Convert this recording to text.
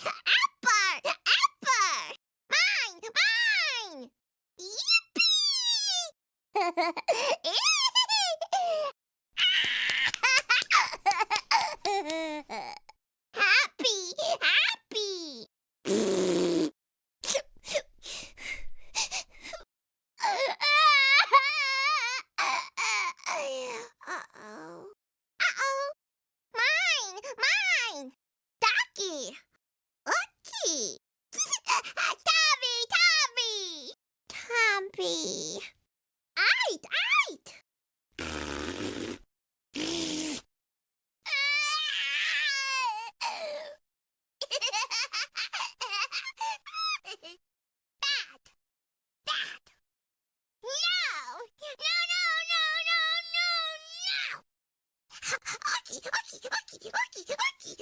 Apple! Apple! Mine! Mine! Yippee! Happy! Happy! Uh-oh. Uh-oh. Mine! Mine! Ducky! Lucky! Tommy! Tommy! Tommy! Eat! Eat! Bad! Bad! No! No, no, no, no, no, no! Ookie, ookie, ookie, ookie, ookie!